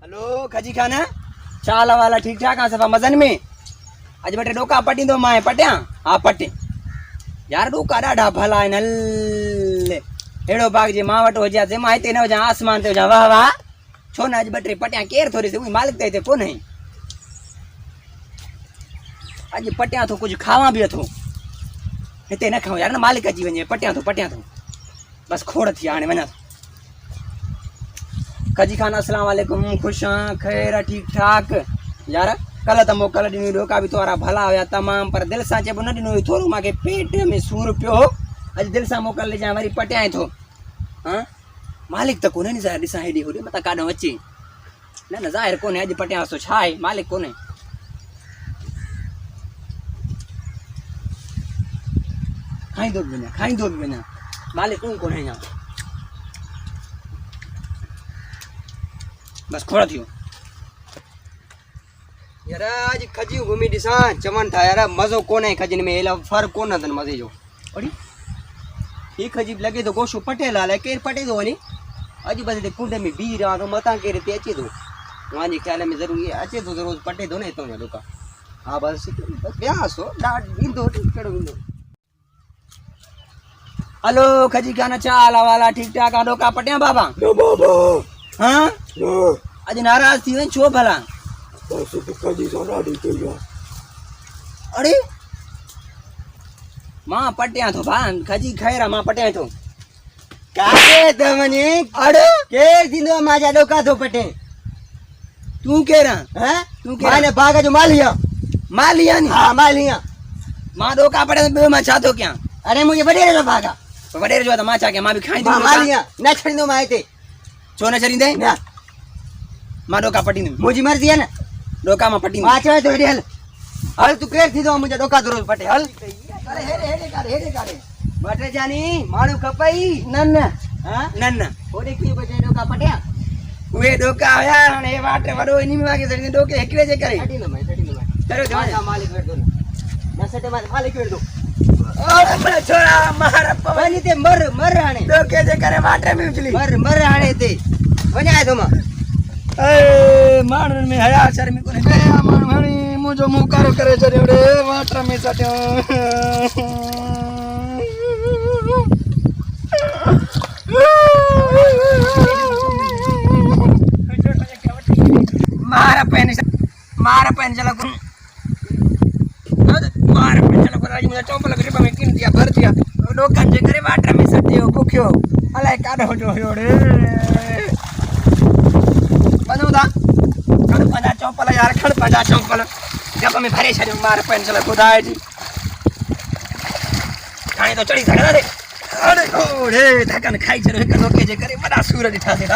hello खजी खाना चाल वाला ठीक ठाक आ सफ़ा मज़न में अज बटे डोका पटी दो माए पटिया हाँ पटे यार डोका ॾाढा भला आहिनि हल अहिड़ो भाग जे मां वटि हुजे मां हिते न हुजां आसमान ते हुजां वाह वाह छो न अॼु ॿ टे पटिया केरु थो ॾिसे मालिक त हिते कोन्हे अॼु पटियां थो कुझु खावां बि अथो हिते न खाऊं यार न मालिक अची वञे पटियां थो बस खोड़ थी हाणे वञा थो खजी खान अस्सलाम वालेकुम खुश हाँ खैर ठीक ठाक यार कल तो मोकल ॾिनी डोका भी तोरा भला हुआ तमाम पर दिल सां चइबो न ॾिनो थोरो मूंखे पेट में सूर पियो अॼु दिल सां मोकल ॾिजां वरी पटियां थो हाँ मालिक त कोन्हे नी ॾिसां हेॾे होॾे मथां काॾो अचे न ज़ाहिर कोन्हे अॼु पटियां थो छा आहे मालिक कोन्हे खाईंदो बि वञा मालिक कोन्हे अञा बस खोड़ थियो यार अॼु खजियूं घुमी ॾिसां चवनि था यार मज़ो कोन्हे खजियुनि में हेॾो फ़र्क़ु कोन अथनि मज़े जो अड़ी ही खजी लॻे थो गोशो पटियल आहे केरु पटे थो वञे अॼु बस हिते कुंड में बीह रहां थो मथां केरु हिते अचे थो मुंहिंजे ख़्याल में ज़रूरी अचे थो ज़रूरु पटे थो न हितां जा डोका हा बस वियास हो ईंदो कहिड़ो ईंदो हेलो खजी खाना चाल वाला ठीक ठाक आहे डोका पटिया बाबा हाँ अॼु नाराज़ थी वञ छो भला अरे मां पटियां थो भा खजी खैर मां पटियां थो काहे त वञे अरे केर थींदो मांजा डोका थो पटे तूं केर हैं तूं केर माने बाग जो मालिया नी हां मालिया मां डोका पटे ॿियो मां छा थो कयां अरे मुझे वडेरे जो भागा वडेरे जो त मां छा कयां मां बि खाईंदो मालिया न छड़ींदो मां हिते छो न छड़ींदे न मां डोका पटींदुमि मुंहिंजी मर्ज़ी आहे न डोका मां पटींदुमि मां चवां थो हेॾे हल तूं केरु थींदो मुंहिंजा डोका थो रोज़ पटे हल हेॾे काॾे ॿ टे जानी माण्हू खपई न होॾे कीअं बचे डोका पटिया उहे डोका हुया हाणे वाट वॾो इन में वागे छॾींदे डोके हिकिड़े जे करे चलो जवान मालिक वेठो न सटे मालिक वेठो अरे छोरा मार वञी ते मर हाणे डोके जे करे वाट में उछली मर हाणे हिते वञाए थो मां माण्हुनि में हया शर्मी कोन्हे कया माण्हू हाणे मुंहिंजो मुंहुं कारो करे छॾियो रे वाट में सटियो मार पैन चला मुंहिंजा चौपल ग्रिप में किन दिया भर दिया डोकनि जे करे वाट में सटियो बुखियो अलाए काॾो जो हुयो रे वञूं था खण पंहिंजा चौपल यार खण पंहिंजा चौपल जब में भरे छॾियो मार पैन चला ख़ुदा जी हाणे तो चढ़ी सघंदा रे अरे ओड़े धकन खाई छॾियो हिकु डोके जे करे वॾा सूर ॾिठासीं